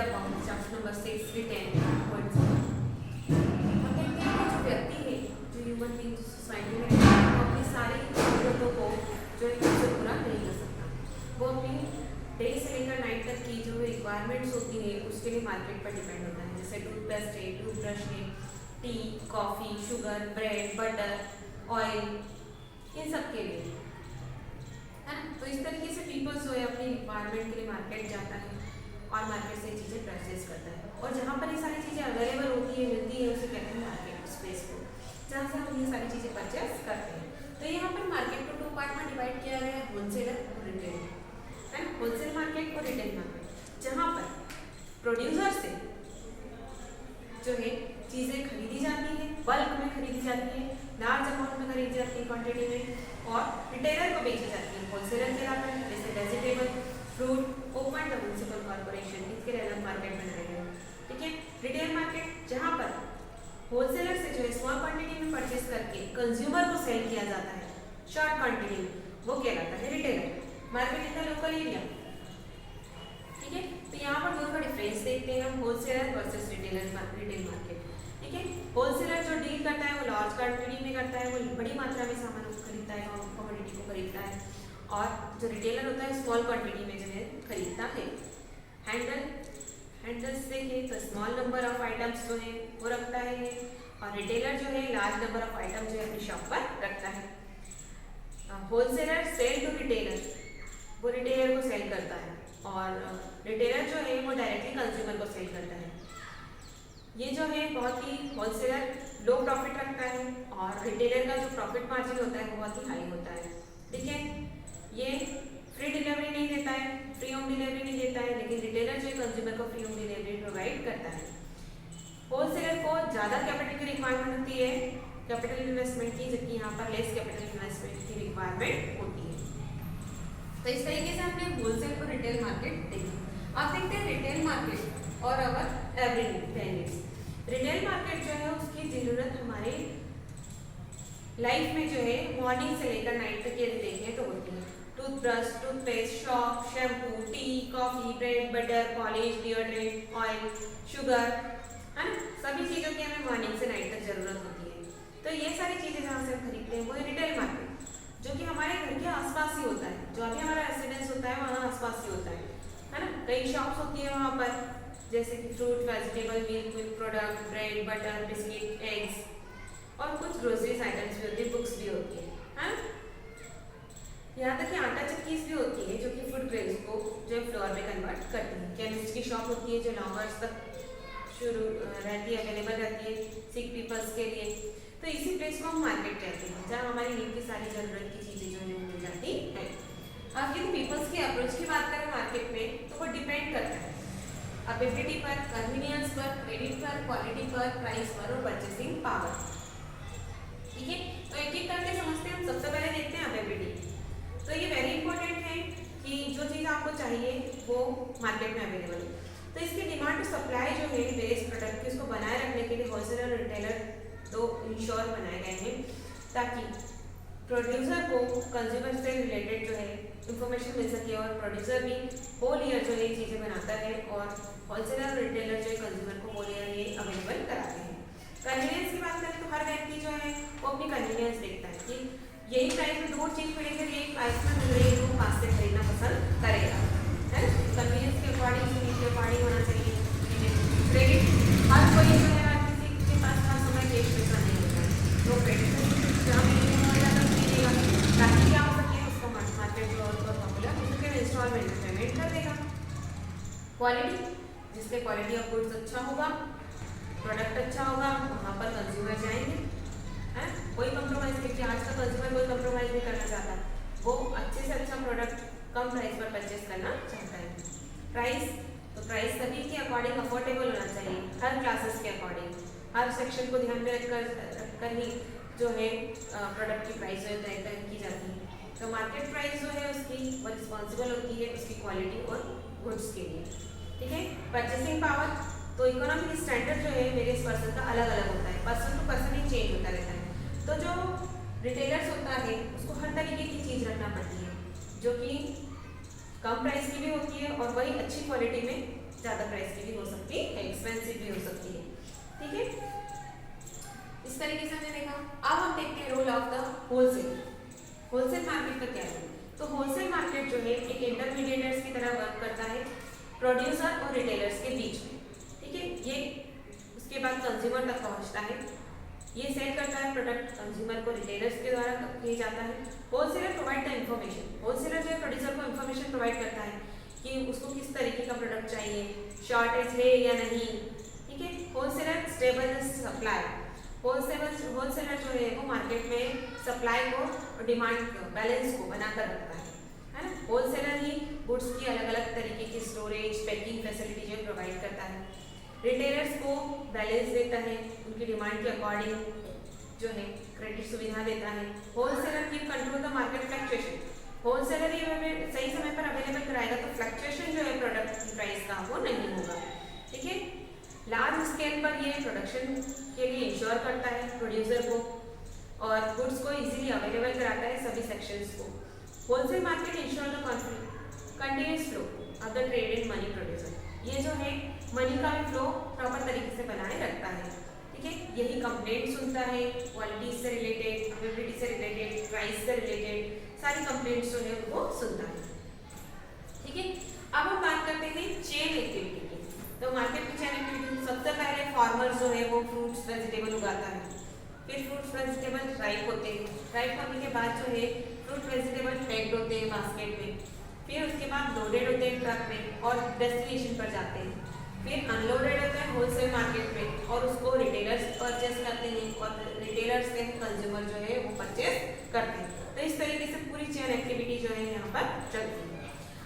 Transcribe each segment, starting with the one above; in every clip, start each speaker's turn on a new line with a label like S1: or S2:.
S1: about chapter number 6 written words. हम देखते हैं कि जो व्यक्ति है, जो ह्यूमन बीइंग सोसाइटी में रहता है, वो अपनी सारी जरूरतों को जो है खुद से पूरा नहीं कर सकता। वो अपनी डे से लेकर नाइट तक की जो रिक्वायरमेंट्स होती है उसके लिए मार्केट पर डिपेंड होता है। जैसे टूथपेस्ट है, टूथब्रश है, tea, coffee, sugar, bread, butter, oil, इन सब के लिए है ना। तो इस तरीके से पीपल जो है अपनी रिक्वायरमेंट के लिए मार्केट जाता है और मार्केट से चीज़ें परचेज करता है। और जहाँ पर ये सारी चीज़ें अवेलेबल होती है, मिलती है, उसे कहते हैं मार्केट स्पेस को, जहाँ से हम ये सारी चीज़ें परचेज करते हैं। तो यहाँ पर मार्केट को 2 पार्ट में डिवाइड किया गया है, होलसेलर और रिटेल है ना। होलसेल मार्केट और रिटेल मार्केट, जहाँ पर प्रोड्यूसर से जो है चीज़ें खरीदी जाती है, बल्क में खरीदी जाती है, लार्ज अमाउंट में खरीदी जाती है क्वांटिटी में, और रिटेलर को बेची जाती है। होलसेलर कहलाता है। जैसे vegetable, fruit, open the municipal corporation, इसके लिए अलग मार्केट बनाए गए हैं। ठीक है। रिटेल मार्केट, जहाँ पर होलसेलर से जो है स्मॉल क्वांटिटी में परचेज करके कंज्यूमर को सेल किया जाता है शॉर्ट क्वांटिटी में, वो कहलाता है retailer market in the local area. ठीक है। तो यहाँ पर दोनों का डिफरेंस देखते हैं हम, होलसेलर वर्सेस रिटेल मार्केट। ठीक है। होलसेलर जो डील करता है वो लार्ज क्वांटिटी में करता है, वो बड़ी मात्रा में सामान को खरीदता है, कमोडिटी को खरीदता है। और जो रिटेलर होता है स्मॉल क्वांटिटी में जो है खरीदता है। हैंडल्स देखिए तो स्मॉल नंबर ऑफ आइटम्स जो है वो रखता है ये, और रिटेलर जो है लार्ज नंबर ऑफ आइटम जो है अपनी शॉप पर रखता है। होलसेलर सेल टू रिटेलर, वो रिटेलर को सेल करता है, और रिटेलर जो है वो डायरेक्टली कंज्यूमर को सेल करता है। ये जो है बहुत ही होलसेलर लो प्रॉफिट रखता है, और रिटेलर का जो प्रॉफिट मार्जिन होता है वो बहुत ही हाई होता है। ठीक है। ये फ्री डिलीवरी नहीं देता है, फ्री होम डिलीवरी नहीं देता है, लेकिन रिटेलर जो है कंज्यूमर को फ्री होम डिलीवरी प्रोवाइड करता है। होलसेलर को ज़्यादा कैपिटल की रिक्वायरमेंट होती है, कैपिटल इन्वेस्टमेंट की, जबकि यहाँ पर लेस कैपिटल इन्वेस्टमेंट की रिक्वायरमेंट होती है। तो इस तरीके से हमने होलसेल और रिटेल मार्केट देखी। आप देखते हैं रिटेल मार्केट और अवर एवरीडे नीड्स। रिटेल मार्केट जो है उसकी ज़रूरत हमारे लाइफ में जो है मॉर्निंग से लेकर नाइट तक यदि देखें तो होती है। Toothbrush, toothpaste, shop, shampoo, T, coffee, bread, butter, polish, deodorant, oil, sugar, है ना। सभी चीज़ों की हमें मॉर्निंग से नाइट तक ज़रूरत होती है। तो ये सारी चीज़ें जहाँ से हम खरीदते हैं वो है रिटेल मार्केट, जो कि हमारे घर के आसपास ही होता है। जो अभी हमारा रेसिडेंस होता है वहाँ आसपास ही होता है ना। कई शॉप्स होती है वहाँ पर, जैसे कि fruit, vegetable, milk product, bread, butter, biscuit, eggs, और कुछ ग्रोसरीज आइटम्स भी होती है, बुक्स भी होती है। यहाँ तक कि आटा चक्कीज भी होती है जो कि फूड ग्रेन्स को जो फ्लोर में कन्वर्ट करती है। केमिस्ट की शॉप होती है जो लॉन्ग आवर्स तक शुरू रहती है, अवेलेबल रहती है सिक पीपल्स के लिए। तो इसी प्लेस को हम मार्केट कहते हैं, जहाँ हमारी नीड की सारी जरूरत की चीज़ें जो है मिल जाती है। अब यदि पीपल्स के अप्रोच की बात करें मार्केट में, तो वो डिपेंड करता है अवेलेबिलिटी पर, कन्वीनियंस पर, क्रेडिट पर, क्वालिटी पर, प्राइस पर और परचेसिंग पावर। ठीक है। तो एक एक करके समझते हैं हम। सबसे पहले देखते हैं अवेलेबिलिटी। तो ये वेरी इंपॉर्टेंट है कि जो चीज़ आपको चाहिए वो मार्केट में अवेलेबल है। तो इसकी डिमांड टू सप्लाई जो है वेरियस प्रोडक्ट की, उसको बनाए रखने के लिए होलसेलर और रिटेलर दो इंश्योर बनाए गए हैं, ताकि प्रोड्यूसर को कंज्यूमर से रिलेटेड जो है इंफॉर्मेशन मिल सके, और प्रोड्यूसर भी होल ईयर जो है चीज़ें बनाता है, और होलसेलर और रिटेलर जो है कंज्यूमर को होल ईयर ये अवेलेबल कराते हैं। कन्वीनियंस की बात करें तो हर व्यक्ति जो है वो अपनी कन्वीनियंस देखता है कि यही प्राइस में 2 चीज़ मिलेगी, यही प्राइस में मिल रही है, तो पास से खरीदना पसंद करेगा, है ना। कन्वीनियंस के अकॉर्डिंग, नीड के अकॉर्डिंग होना चाहिए। क्रेडिट, हर कोई जो है हर किसी के पास हर समय कैश पैसा नहीं होता है, तो क्रेडिट जहाँ मिलेगा वहाँ ज़्यादा मिलेगा, ताकि क्या हो सके उसको मार्केट में और पॉपुलर उसके इंस्टॉलमेंट में पेमेंट कर देगा। क्वालिटी, जिससे क्वालिटी ऑफ गुड्स अच्छा होगा, प्रोडक्ट अच्छा होगा, वहाँ पर कंज्यूमर जाएंगे, है। कोई कंप्रोमाइज़, क्योंकि आज का कंज्यूमर कोई कंप्रोमाइज़ नहीं करना चाहता, वो अच्छे से अच्छा प्रोडक्ट कम प्राइस पर परचेज करना चाहता है। प्राइस, तो प्राइस सभी के अकॉर्डिंग अफोर्डेबल होना चाहिए, हर क्लासेस के अकॉर्डिंग, हर सेक्शन को ध्यान में रखकर ही जो है प्रोडक्ट की प्राइस जो है तय की जाती है। तो मार्केट प्राइस जो है उसकी वो रिस्पॉन्सिबल होती है उसकी क्वालिटी और गुड्स के लिए। ठीक है। परचेसिंग पावर, तो इकोनॉमिक स्टैंडर्ड जो है वेरियस पर्सन का अलग अलग होता है, पर्सन टू पर्सन ही चेंज होता रहता है। तो जो रिटेलर्स होता है उसको हर तरीके की चीज़ रखना पड़ती है, जो कि कम प्राइस की भी होती है और वही अच्छी क्वालिटी में ज़्यादा प्राइस की भी हो सकती है, एक्सपेंसिव भी हो सकती है। ठीक है, इस तरीके से हमने देखा। अब हम देखते हैं role of the wholesale. Wholesale market का क्या है? तो होलसेल मार्केट जो है एक इंटरमीडिएटर्स की तरह वर्क करता है प्रोड्यूसर और रिटेलर्स के बीच में। ठीक है, ये उसके बाद कंज्यूमर तक पहुंचता है, ये सेल करता है प्रोडक्ट कंज्यूमर को रिटेलर्स के द्वारा किया जाता है। Wholesaler provide the information, wholesaler जो है प्रोड्यूसर को इन्फॉर्मेशन प्रोवाइड करता है कि उसको किस तरीके का प्रोडक्ट चाहिए, शॉर्टेज है या नहीं। ठीक है, होलसेलर स्टेबल सप्लाई, होलसेलर जो है वो मार्केट में सप्लाई को और डिमांड को बैलेंस को बनाकर रखता है ना। होलसेलर ही गुड्स की अलग अलग तरीके की स्टोरेज पैकिंग फैसिलिटी जो प्रोवाइड करता है, रिटेलर्स को बैलेंस देता है, उनकी डिमांड के अकॉर्डिंग जो है क्रेडिट सुविधा देता है। होलसेलर की control the market fluctuation, wholesaler ही सही समय पर अवेलेबल कराएगा तो फ्लक्चुएशन जो है प्रोडक्ट की प्राइस का वो नहीं होगा। ठीक है, लार्ज स्केल पर ये प्रोडक्शन के लिए इंश्योर करता है प्रोड्यूसर को और गुड्स को इजीली अवेलेबल कराता है सभी सेक्शंस को। Wholesale market ensure the continuous flow of the trade in money producer, ये जो है मनी का भी फ्लो प्रॉपर तरीके से बनाए रखता है। ठीक है, यही कंप्लेंट सुनता है क्वालिटी से रिलेटेड, अवेलेबिलिटी से रिलेटेड, प्राइस से रिलेटेड सारी कंप्लेंट्स जो है वो सुनता है। ठीक है, अब हम बात करते हैं चेन एक्टिविटी की। तो मार्केट की चेन एक्टिविटी, सबसे पहले फार्मर जो है वो फ्रूट्स वेजिटेबल उगाता है, फिर फ्रूट्स वेजिटेबल राइप होते हैं, राइप होने के बाद जो है फ्रूट वेजिटेबल पैक्ड होते हैं बास्केट में, फिर उसके बाद लोडेड होते हैं ट्रक में और डेस्टिनेशन पर जाते हैं, फिर अनलोडेड होते हैं होलसेल मार्केट में और उसको रिटेलर्स परचेस करते हैं और रिटेलर्स से कंज्यूमर जो है वो परचेस करते हैं। तो इस तरीके से पूरी चेन एक्टिविटी जो है यहाँ पर चलती है।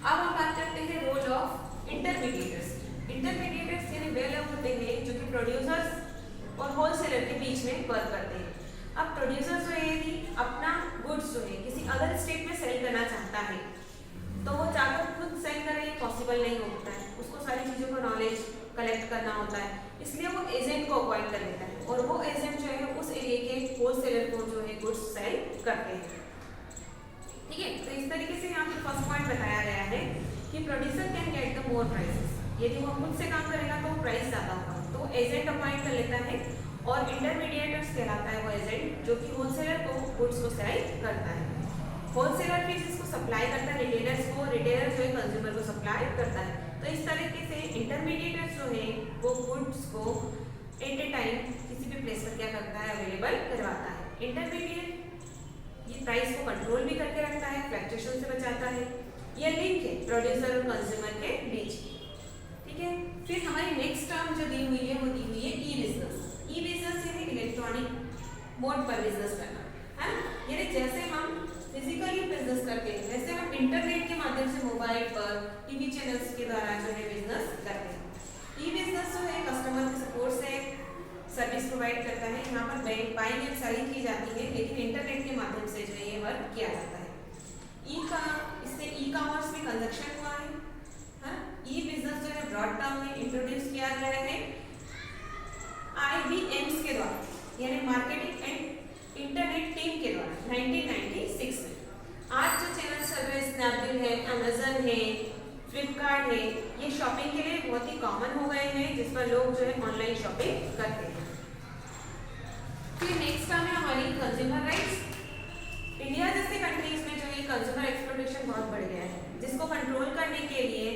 S1: अब हम बात करते हैं रोल ऑफ इंटरमीडिएटर्स। इंटरमीडिएटर्स यानी वे लोग होते हैं जो कि प्रोड्यूसर्स और होलसेलर के बीच में वर्क करते हैं। अब प्रोड्यूसर जो है यदि अपना गुड्स जो है किसी अदर स्टेट में सेल करना चाहता है तो वो जाकर खुद सेल करे, पॉसिबल नहीं होता है, उसको सारी चीज़ों का नॉलेज कलेक्ट करना होता है, इसलिए वो एजेंट को अपॉइंट कर लेता है और वो एजेंट जो है उस एरिया के होलसेलर को जो है गुड्स सेल करते हैं। ठीक है, तो इस तरीके से यहाँ पर फर्स्ट पॉइंट बताया गया है कि producer can get the more prices, यदि वो खुद से काम करेगा तो प्राइस ज़्यादा होगा, तो एजेंट अपॉइंट कर लेता है और इंटरमीडिएटर्स कहलाता है वो एजेंट जो कि होलसेलर को गुड्स को सेल करता है। होलसेलर फिर इसको सप्लाई करता है रिटेलर्स को, रिटेलर जो है कंज्यूमर को सप्लाई करता है। तो इस तरीके से इंटरमीडिएटर्स जो है वो गुड्स को एट ए टाइम किसी भी प्लेस पर क्या करता है, अवेलेबल करवाता है। इंटरमीडिएट ये प्राइस को कंट्रोल भी करके रखता है, फ्लक्चुएशन से बचाता है। ये लिंक है प्रोड्यूसर और कंज्यूमर के बीच। ठीक है, फिर हमारी नेक्स्ट टर्म जो दी हुई है वो दी हुई है ई बिजनेस। ई बिजनेस यानी इलेक्ट्रॉनिक मोड पर बिजनेस करना है ना, यानी जैसे हम फिजिकली बिजनेस करते हैं वैसे हम इंटरनेट के माध्यम से मोबाइल पर टीवी चैनल्स के द्वारा जो है बिजनेस करते हैं। ई बिजनेस जो है कस्टमर के सपोर्ट से सर्विस प्रोवाइड करता है, यहाँ पर बाइंग एंड सेलिंग की जाती है लेकिन इंटरनेट के माध्यम से जो है ये वर्क किया जाता है। इससे ई कॉमर्स में कंजक्शन हुआ है। ई बिजनेस जो है ब्रॉड टर्म में इंट्रोड्यूस किया गया है IBMs के द्वारा, यानी मार्केटिंग एंड इंटरनेट टीम के द्वारा 1996 में। आज जो चैनल चल रहे हैं स्नैपडील है, अमेजन है, फ्लिपकार्ट है, ये शॉपिंग के लिए बहुत ही कॉमन हो गए हैं जिस पर लोग जो है ऑनलाइन शॉपिंग करते हैं। फिर नेक्स्ट है हमारी कंज्यूमर राइट्स। इंडिया जैसे कंट्रीज में जो है कंज्यूमर एक्सप्लॉयटेशन बहुत बढ़ गया है, जिसको कंट्रोल करने के लिए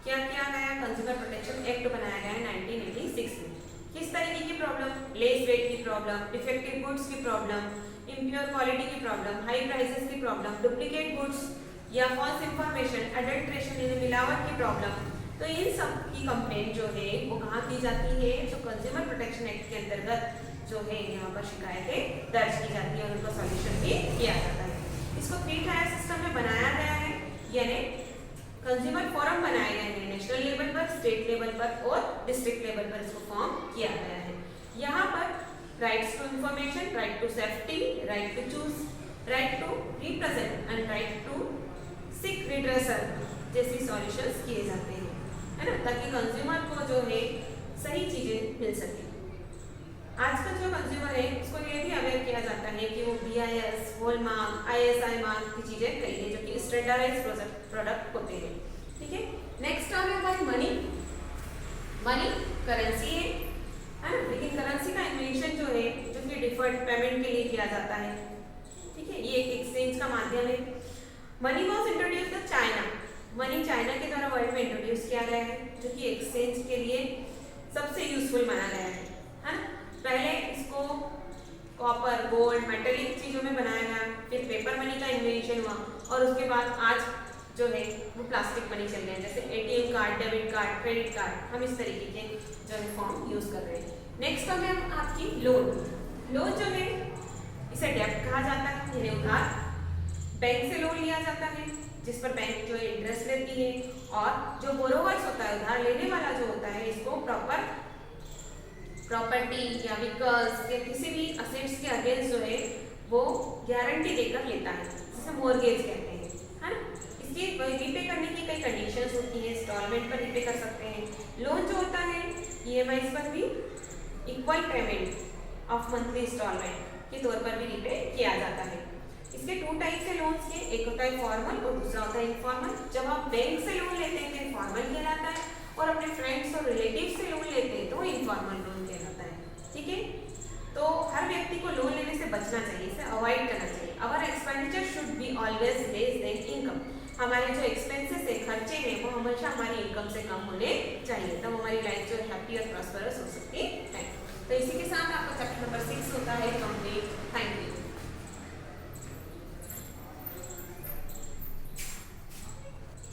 S1: क्या किया गया, कंज्यूमर प्रोटेक्शन एक्ट बनाया गया है 1986 में। किस तरीके की प्रॉब्लम, लेस वेट की प्रॉब्लम, डिफेक्टिव गुड्स की प्रॉब्लम, इम्प्योर क्वालिटी की प्रॉब्लम, हाई प्राइसेस की प्रॉब्लम, डुप्लीकेट गुड्स या फॉल्स इंफॉर्मेशन, एडल्ट्रेशन यानी मिलावट की प्रॉब्लम, तो इन सब की कंप्लेंट जो है वो कहाँ की जाती है, तो कंज्यूमर प्रोटेक्शन एक्ट के अंतर्गत जो है यहाँ पर शिकायतें दर्ज की जाती है और उनका सॉल्यूशन भी किया जाता है। इसको 3 टायर सिस्टम में बनाया गया है, यानी कंज्यूमर फोरम बनाए गए हैं नेशनल लेवल पर, स्टेट लेवल पर और डिस्ट्रिक्ट लेवल पर इसको फॉर्म किया गया है। यहाँ पर rights to information, right to safety, right to choose, right to represent and right to seek redressal जैसी सॉल्यूशंस किए जाते हैं, है ना, ताकि कंज्यूमर को जो है सही चीजें मिल सके। आजकल जो कंज्यूमर है उसको ये भी अवेयर किया जाता है कि वो BIS, हॉलमार्क, ISI मार्क की चीजें खरीदे जो कि स्टैंडर्डाइज्ड प्रोडक्ट होते हैं। ठीक है, नेक्स्ट आ रहा है हमारी मनी। मनी करेंसी है ना, लेकिन करेंसी का इन्वेंशन जो है जो कि डिफर्ड पेमेंट के लिए किया जाता है, ठीक है, ये एक एक्सचेंज का माध्यम है। Money was introduce the China, money China के द्वारा वर्ल्ड में इंट्रोड्यूस किया गया है, जो कि एक्सचेंज के लिए सबसे यूजफुल माना गया है ना। पहले इसको कॉपर, गोल्ड, मेटेलिक चीजों में बनाया गया, फिर पेपर मनी का इन्वेंशन हुआ और उसके बाद आज जो है वो प्लास्टिक मनी चल गए, जैसे ATM card, debit card, credit card, हम इस तरीके के जो है फॉर्म यूज कर रहे हैं। नेक्स्ट हो गया आपकी लोन। लोन जो है इसे डेब्ट कहा जाता है, यानी उधार। बैंक से लोन लिया जाता है जिस पर बैंक जो है इंटरेस्ट लेती है, और जो बोरोवर्स होता है, उधार लेने वाला जो होता है, इसको प्रॉपर्टी या व्हीकल्स या किसी भी असेट्स के अगेंस्ट जो है वो गारंटी देकर लेता है, जिसे मॉर्गेज कहते हैं, है ना। इसकी रीपे करने की कई कंडीशंस होती हैं, इंस्टॉलमेंट पर रीपे कर सकते हैं। लोन जो होता है ईएमआईज पर भी equal payment of monthly instalment के तौर पर भी रीपे किया जाता है। इसके टू टाइप्स है लोन्स के, एक होता है फॉर्मल और दूसरा होता है इनफॉर्मल। जब आप बैंक से लोन लेते हैं तो फॉर्मल कहलाता है, और अपने फ्रेंड्स और रिलेटिव से लोन लेते हैं तो इनफॉर्मल लोन कहलाता है, ठीक है। तो हर व्यक्ति को लोन लेने से बचना चाहिए, इसे अवॉइड करना चाहिए। Our expenditure should be always less than income, हमारे जो एक्सपेंसेस है, खर्चे हैं, वो हमेशा हमारी इनकम से कम होने चाहिए, तब हमारी लाइफ जो हैप्पी और प्रॉस्परस हो सकती है। तो इसी के साथ आपका चैप्टर नंबर 6 होता है कंप्लीट। Thank you.